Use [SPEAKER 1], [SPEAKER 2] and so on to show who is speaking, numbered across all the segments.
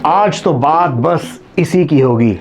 [SPEAKER 1] आज तो बात बस इसी की होगी।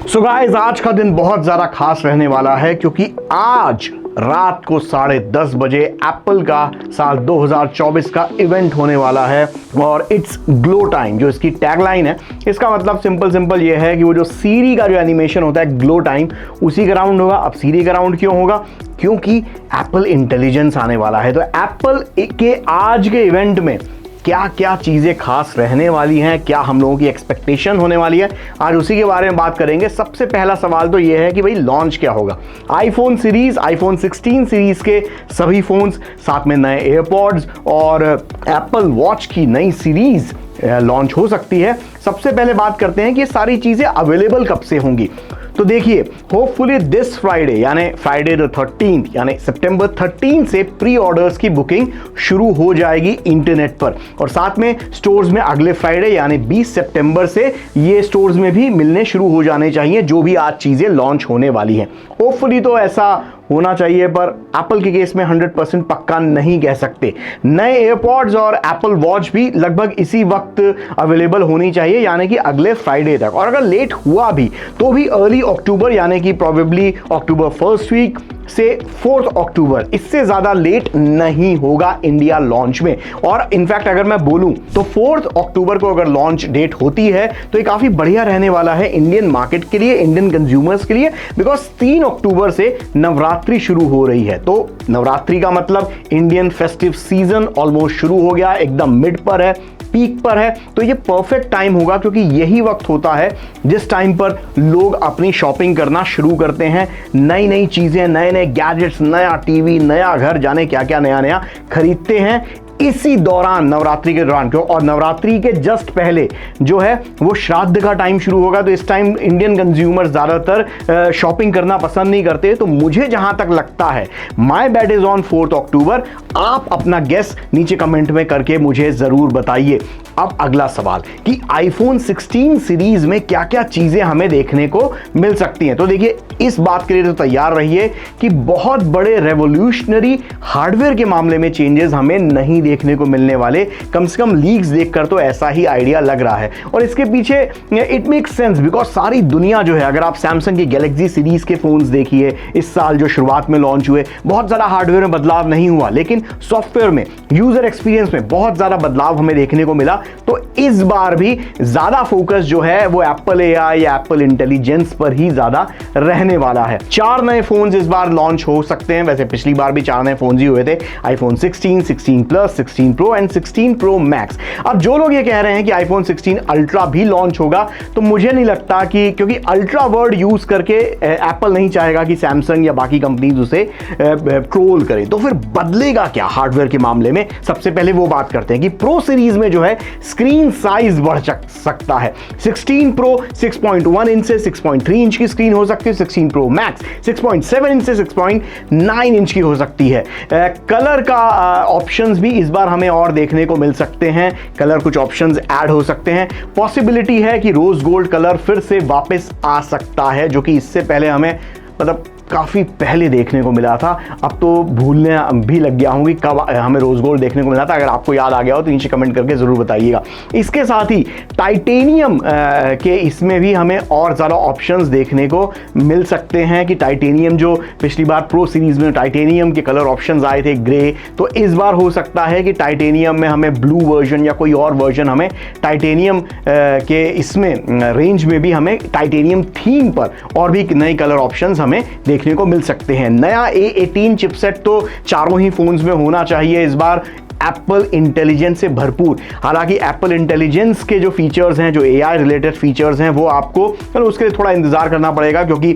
[SPEAKER 1] सो गाइस, आज का दिन बहुत ज़्यादा खास रहने वाला है क्योंकि आज रात को 10:30 बजे एप्पल का साल 2024 का इवेंट होने वाला है और इट्स ग्लो टाइम। जो इसकी टैगलाइन है, इसका मतलब सिंपल ये है कि वो जो सीरी का जो एनिमेशन होता है ग्लो टाइम, उसी का राउंड होगा। अब सीरी का राउंड क्यों होगा? क्योंकि एप्पल इंटेलिजेंस आने वाला है। तो एप्पल के आज के इवेंट में क्या क्या चीज़ें खास रहने वाली हैं, क्या हम लोगों की एक्सपेक्टेशन होने वाली है, आज उसी के बारे में बात करेंगे। सबसे पहला सवाल तो ये है कि भाई लॉन्च क्या होगा। आईफोन सीरीज, आईफोन 16 सीरीज के सभी फोन्स, साथ में नए एयरपॉड्स और एप्पल वॉच की नई सीरीज लॉन्च हो सकती है। सबसे पहले बात करते हैं कि ये सारी चीज़ें अवेलेबल कब से होंगी। तो देखिए, होपफुली दिस फ्राइडे यानी फ्राइडे द 13th यानी सितंबर 13 से प्री ऑर्डर्स की बुकिंग शुरू हो जाएगी इंटरनेट पर, और साथ में स्टोर्स में अगले फ्राइडे यानी 20 सितंबर से ये स्टोर्स में भी मिलने शुरू हो जाने चाहिए जो भी आज चीज़ें लॉन्च होने वाली हैं। होपफुली तो ऐसा होना चाहिए, पर एप्पल के केस में 100% पक्का नहीं कह सकते। नए एयरपॉड्स और एप्पल वॉच भी लगभग इसी वक्त अवेलेबल होनी चाहिए यानी कि अगले फ्राइडे तक, और अगर लेट हुआ भी तो भी अर्ली अक्टूबर यानी कि प्रोबेबली अक्टूबर फर्स्ट वीक से 4 अक्टूबर, इससे ज़्यादा लेट नहीं होगा इंडिया लॉन्च में। और इनफैक्ट अगर मैं बोलूं तो 4 अक्टूबर को अगर लॉन्च डेट होती है तो ये काफ़ी बढ़िया रहने वाला है इंडियन मार्केट के लिए, इंडियन कंज्यूमर्स के लिए, बिकॉज 3 अक्टूबर से नवरात्रि शुरू हो रही है। तो नवरात्रि का मतलब इंडियन फेस्टिव सीजन ऑलमोस्ट शुरू हो गया, एकदम मिड पर है, पीक पर है। तो ये परफेक्ट टाइम होगा क्योंकि यही वक्त होता है जिस टाइम पर लोग अपनी शॉपिंग करना शुरू करते हैं। नई नई चीज़ें, नए नए गैजेट्स, नया टीवी, नया घर, जाने क्या क्या नया नया खरीदते हैं इसी दौरान, नवरात्रि के दौरान। क्यों? और नवरात्रि के जस्ट पहले जो है वो श्राद्ध का टाइम शुरू होगा। तो इस टाइम इंडियन कंज्यूमर ज़्यादातर शॉपिंग करना पसंद नहीं करते। तो मुझे जहां तक लगता है माय बैट इज ऑन 4 अक्टूबर। आप अपना गेस नीचे कमेंट में करके मुझे ज़रूर बताइए। अब अगला सवाल कि आईफोन 16 सीरीज में क्या क्या चीज़ें हमें देखने को मिल सकती हैं। तो देखिए, इस बात के लिए तो तैयार रहिए कि बहुत बड़े रेवोल्यूशनरी हार्डवेयर के मामले में चेंजेस हमें नहीं देखने को मिलने वाले। कम से कम लीक्स देखकर तो ऐसा ही आइडिया लग रहा है, और इसके पीछे इट मेक्स सेंस बिकॉज सारी दुनिया जो है, अगर आप सैमसंग की गैलेक्सी सीरीज के फोन्स देखिए, इस साल जो शुरुआत में लॉन्च हुए, बहुत ज़्यादा हार्डवेयर में बदलाव नहीं हुआ, लेकिन सॉफ्टवेयर में, यूजर एक्सपीरियंस में बहुत ज़्यादा बदलाव हमें देखने को मिला। तो इस बार भी ज़्यादा फोकस जो है वो एप्पल एआई या एप्पल इंटेलिजेंस पर ही ज़्यादा रहने वाला है। 4 नए फोन्स इस बार लॉन्च हो सकते हैं। वैसे पिछली बार भी 4 नए फोन्स ही हुए थे, iPhone 16, 16 plus, 16 pro and 16 pro max. अब जो लोग ये कह रहे हैं कि आईफोन 16 अल्ट्रा भी लॉन्च होगा, तो मुझे नहीं लगता कि, क्योंकि अल्ट्रा वर्ड यूज करके एप्पल नहीं चाहेगा कि सैमसंग या बाकी कंपनीज उसे ट्रोल करें। तो फिर बदलेगा क्या हार्डवेयर के मामले में? सबसे पहले वो बात करते हैं कि प्रो सीरीज में जो है स्क्रीन साइज बढ़ सकता है। 16 प्रो 6.1 इंच से 6.3 इंच की स्क्रीन हो सकती है। 16 प्रो मैक्स 6.7 इंच से 6.9 इंच की हो सकती है। कलर का ऑप्शंस भी इस बार हमें और देखने को मिल सकते हैं। कलर कुछ ऑप्शंस ऐड हो सकते हैं। पॉसिबिलिटी है कि रोज गोल्ड कलर फिर से वापस आ सकता है, जो कि इससे पहले हमें मतलब काफ़ी पहले देखने को मिला था। अब तो भूलने भी लग गया हूँ कि कब हमें रोज गोल्ड देखने को मिला था। अगर आपको याद आ गया हो तो नीचे कमेंट करके ज़रूर बताइएगा। इसके साथ ही टाइटेनियम के इसमें भी हमें और ज़्यादा ऑप्शंस देखने को मिल सकते हैं कि टाइटेनियम, जो पिछली बार प्रो सीरीज़ में टाइटेनियम के कलर ऑप्शंस आए थे ग्रे, तो इस बार हो सकता है कि टाइटेनियम में हमें ब्लू वर्जन या कोई और वर्जन हमें टाइटेनियम के इसमें रेंज में भी हमें टाइटेनियम थीम पर और भी नए कलर ऑप्शंस हमें देखने को मिल सकते हैं। नया A18 चिपसेट तो चारों ही फोन्स में होना चाहिए इस बार, एप्पल इंटेलिजेंस से भरपूर। हालांकि एप्पल इंटेलिजेंस के जो फीचर्स हैं, जो AI रिलेटेड फीचर्स हैं, वो आपको उसके लिए थोड़ा इंतजार करना पड़ेगा, क्योंकि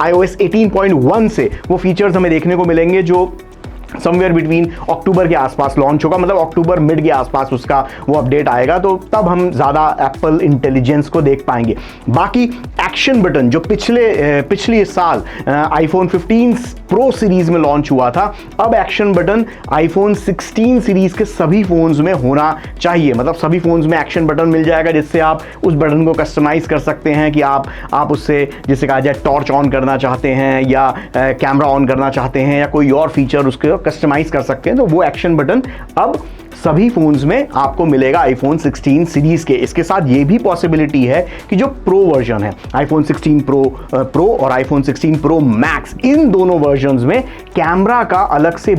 [SPEAKER 1] iOS 18.1 से वो फीचर्स हमें देखने को मिलेंगे जो समवेयर बिटवीन अक्टूबर के आसपास लॉन्च होगा। मतलब अक्टूबर मिड के आसपास उसका वो अपडेट आएगा, तो तब हम ज़्यादा एप्पल इंटेलिजेंस को देख पाएंगे। बाकी एक्शन बटन जो पिछले साल आईफोन 15 प्रो सीरीज में लॉन्च हुआ था, अब एक्शन बटन आईफोन 16 सीरीज के सभी फोन्स में होना चाहिए। मतलब सभी फोन्स में एक्शन बटन मिल जाएगा, जिससे आप उस बटन को कस्टमाइज कर सकते हैं कि आप उससे, जैसे कहा जाए, टॉर्च ऑन करना चाहते हैं या कैमरा ऑन करना चाहते हैं या कोई और फीचर उसके कस्टमाइज कर सकते हैं। तो वो एक्शन बटन अब सभी फोन्स में आपको मिलेगा आईफोन 16 सीरीज के। इसके साथ ये भी पॉसिबिलिटी है कि जो प्रो वर्जन है आईफोन 16 प्रो और आईफोन 16 प्रो मैक्स, इन दोनों वर्जन्स में कैमरा का अलग से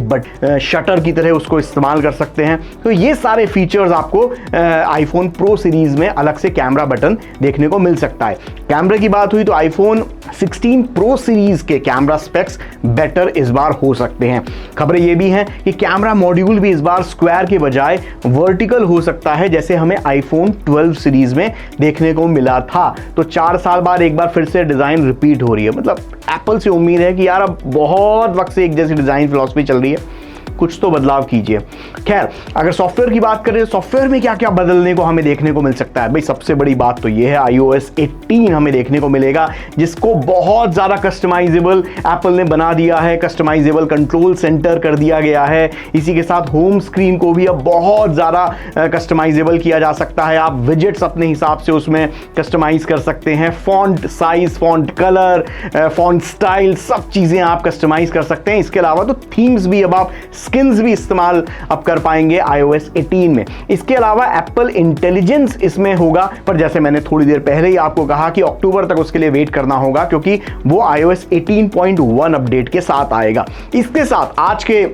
[SPEAKER 1] शटर की तरह उसको इस्तेमाल कर सकते हैं। तो ये सारे फीचर्स आपको आईफोन प्रो सीरीज में अलग से कैमरा बटन देखने को मिल सकता है। कैमरे की बात हुई तो आईफोन 16 प्रो सीरीज के कैमरा स्पेक्स बेटर इस बार हो सकते हैं। खबरें ये भी हैं कि कैमरा मॉड्यूल भी इस बार स्क्वायर के बजाय वर्टिकल हो सकता है, जैसे हमें आईफोन 12 सीरीज में देखने को मिला था। तो 4 साल बाद एक बार फिर से डिजाइन रिपीट हो रही है। मतलब एप्पल से उम्मीद है कि यार अब बहुत वक्त से एक जैसी डिजाइन फिलॉसफी चल रही है, कुछ तो बदलाव कीजिए। खैर, अगर सॉफ्टवेयर की बात करें, सॉफ्टवेयर में क्या क्या बदलने को हमें देखने को मिल सकता है? भाई सबसे बड़ी बात तो ये है iOS 18 हमें देखने को मिलेगा, जिसको बहुत ज़्यादा कस्टमाइजेबल एप्पल ने बना दिया है। कस्टमाइजेबल कंट्रोल सेंटर कर दिया गया है। इसी के साथ होम स्क्रीन को भी अब बहुत ज़्यादा कस्टमाइजेबल किया जा सकता है। आप विजेट्स अपने हिसाब से उसमें कस्टमाइज कर सकते हैं। Font size, font colour, font style, सब चीज़ें आप कस्टमाइज कर सकते हैं। इसके अलावा तो थीम्स भी अब आप स्किन्स भी इस्तेमाल अब कर पाएंगे iOS 18 में। इसके अलावा एप्पल इंटेलिजेंस इसमें होगा, पर जैसे मैंने थोड़ी देर पहले ही आपको कहा कि अक्टूबर तक उसके लिए वेट करना होगा, क्योंकि वो iOS 18.1 अपडेट के साथ आएगा। इसके साथ आज के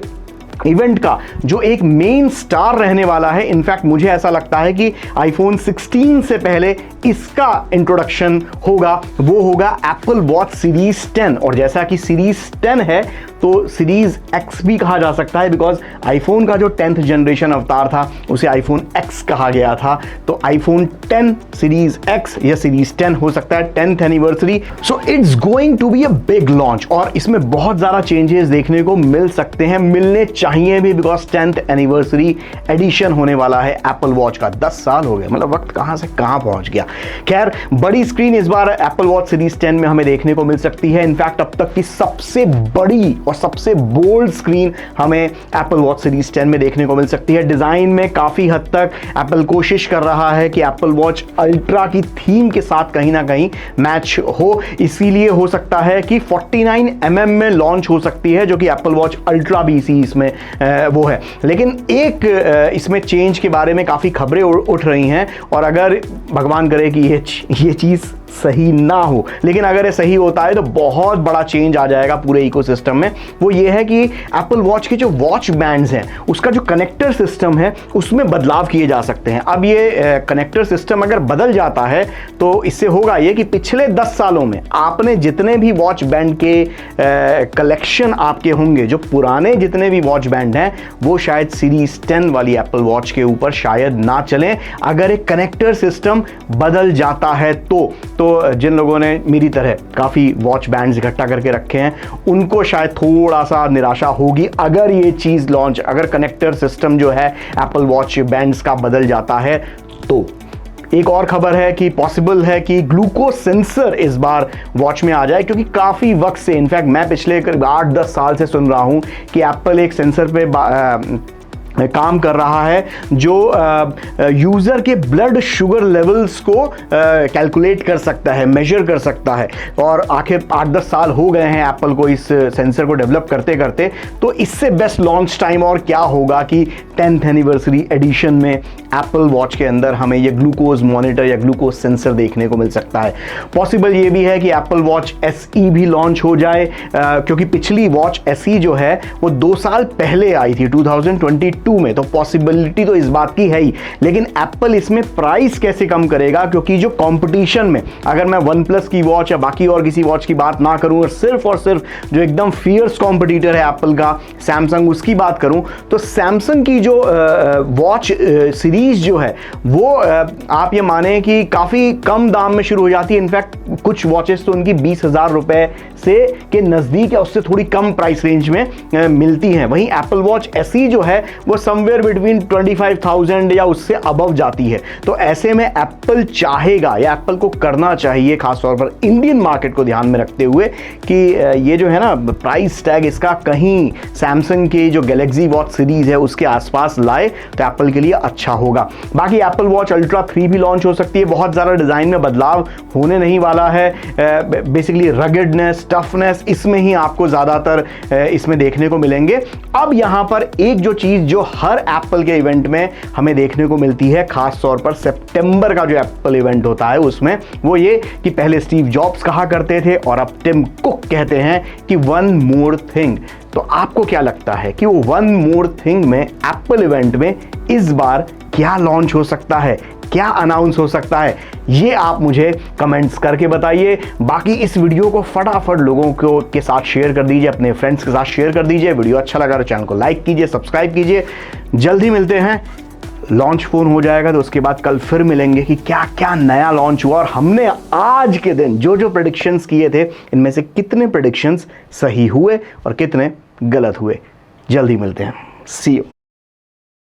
[SPEAKER 1] इवेंट का जो एक मेन स्टार रहने वाला है, इनफैक्ट मुझे ऐसा लगता है कि आईफोन 16 से पहले इसका इंट्रोडक्शन होगा, वो होगा एप्पल वॉच सीरीज 10। और जैसा कि सीरीज 10 है तो सीरीज X भी कहा जा सकता है, बिकॉज आईफोन का जो 10th जनरेशन अवतार था उसे आईफोन X कहा गया था। तो आईफोन 10 सीरीज X या सीरीज 10 हो सकता है 10th anniversary. So it's going to be a big launch और इसमें बहुत ज़्यादा चेंजेस देखने को मिल सकते हैं, मिलने चाहिए भी, बिकॉज 10th एनिवर्सरी एडिशन होने वाला है एप्पल वॉच का। 10 साल हो गए, मतलब वक्त कहां से कहां पहुंच गया। खैर, बड़ी स्क्रीन इस बार एप्पल वॉच सीरीज 10 में हमें देखने को मिल सकती है। इनफैक्ट अब तक की सबसे बड़ी और सबसे बोल्ड स्क्रीन हमें एप्पल वॉच सीरीज 10 में देखने को मिल सकती है। डिजाइन में काफी हद तक एप्पल कोशिश कर रहा है कि एप्पल वॉच अल्ट्रा की थीम के साथ कहीं ना कहीं मैच हो, इसीलिए हो सकता है कि 49 mm में लॉन्च हो सकती है, जो कि एप्पल वॉच अल्ट्रा भी इसी इसमें वो है। लेकिन एक इसमें चेंज के बारे में काफी खबरें उठ रही हैं, और अगर भगवान करे कि ये चीज सही ना हो, लेकिन अगर ये सही होता है तो बहुत बड़ा चेंज आ जाएगा पूरे इकोसिस्टम में। वो ये है कि एप्पल वॉच के जो वॉच बैंड्स हैं उसका जो कनेक्टर सिस्टम है उसमें बदलाव किए जा सकते हैं। अब ये कनेक्टर सिस्टम अगर बदल जाता है तो इससे होगा ये कि पिछले 10 सालों में आपने जितने भी वॉच बैंड के कलेक्शन आपके होंगे, जो पुराने जितने भी वॉच बैंड हैं वो शायद सीरीज 10 वाली एप्पल वॉच के ऊपर शायद ना चलें, अगर एक कनेक्टर सिस्टम बदल जाता है तो जिन लोगों ने मेरी तरह काफ़ी वॉच बैंड्स इकट्ठा करके रखे हैं उनको शायद थोड़ा सा निराशा होगी अगर ये चीज़ लॉन्च, अगर कनेक्टर सिस्टम जो है एप्पल वॉच बैंड्स का बदल जाता है तो। एक और खबर है कि पॉसिबल है कि ग्लूकोज सेंसर इस बार वॉच में आ जाए, क्योंकि काफ़ी वक्त से, इनफैक्ट मैं पिछले 8-10 साल से सुन रहा हूँ कि एप्पल एक सेंसर पे काम कर रहा है जो यूज़र के ब्लड शुगर लेवल्स को कैलकुलेट कर सकता है, मेजर कर सकता है। और आखिर 8-10 साल हो गए हैं एप्पल को इस सेंसर को डेवलप करते करते, तो इससे बेस्ट लॉन्च टाइम और क्या होगा कि 10th एनिवर्सरी एडिशन में एप्पल वॉच के अंदर हमें ये ग्लूकोज मॉनिटर या ग्लूकोज सेंसर देखने को मिल सकता है। पॉसिबल ये भी है कि एप्पल वॉच SE भी लॉन्च हो जाए, क्योंकि पिछली वॉच SE जो है वो 2 साल पहले आई थी 2022 में, तो पॉसिबिलिटी तो इस बात की है ही। लेकिन एप्पल इसमें प्राइस कैसे कम करेगा, क्योंकि जो कंपटीशन में, अगर मैं OnePlus की वॉच या बाकी और किसी वॉच की बात ना करूं और सिर्फ जो एकदम फियर्स कॉम्पिटिटर है एप्पल का सैमसंग, उसकी बात करूं तो सैमसंग की जो वॉच सीरीज जो है वो आप ये माने कि काफ़ी कम दाम में शुरू हो जाती है। इनफैक्ट कुछ वॉचेस तो उनकी 20,000 रुपए से के नज़दीक या उससे थोड़ी कम प्राइस रेंज में मिलती हैं। वहीं एप्पल वॉच SE जो है वो वो समवेयर बिटवीन 25,000 या उससे अबव जाती है। तो ऐसे में एप्पल चाहेगा या एप्पल को करना चाहिए, खासतौर पर इंडियन मार्केट को ध्यान में रखते हुए, कि ये जो है ना प्राइस टैग इसका कहीं सैमसंग की जो गैलेक्सी वॉच सीरीज है उसके आसपास लाए तो एप्पल के लिए अच्छा होगा। बाकी एप्पल वॉच अल्ट्रा 3 भी लॉन्च हो सकती है। बहुत ज़्यादा डिज़ाइन में बदलाव होने नहीं वाला है। बेसिकली रगेडनेस, टफनेस इसमें ही आपको ज़्यादातर इसमें देखने को मिलेंगे। अब यहाँ पर एक जो चीज़ जो हर एप्पल के इवेंट में हमें देखने को मिलती है, खास तौर पर सितंबर का जो एप्पल इवेंट होता है उसमें, वो ये कि पहले स्टीव जॉब्स कहा करते थे और अब टिम कुक कहते हैं कि वन मोर थिंग। तो आपको क्या लगता है कि वो वन मोर थिंग में एप्पल इवेंट में इस बार क्या लॉन्च हो सकता है, क्या अनाउंस हो सकता है? ये आप मुझे कमेंट्स करके बताइए। बाकी इस वीडियो को फटाफट लोगों को के साथ शेयर कर दीजिए, अपने फ्रेंड्स के साथ शेयर कर दीजिए। वीडियो अच्छा लगा तो चैनल को लाइक कीजिए, सब्सक्राइब कीजिए। जल्दी मिलते हैं, लॉन्च फोन हो जाएगा तो उसके बाद कल फिर मिलेंगे कि क्या क्या नया लॉन्च हुआ और हमने आज के दिन जो जो प्रेडिक्शंस किए थे इनमें से कितने प्रेडिक्शंस सही हुए और कितने गलत हुए। जल्दी मिलते हैं, सी यू।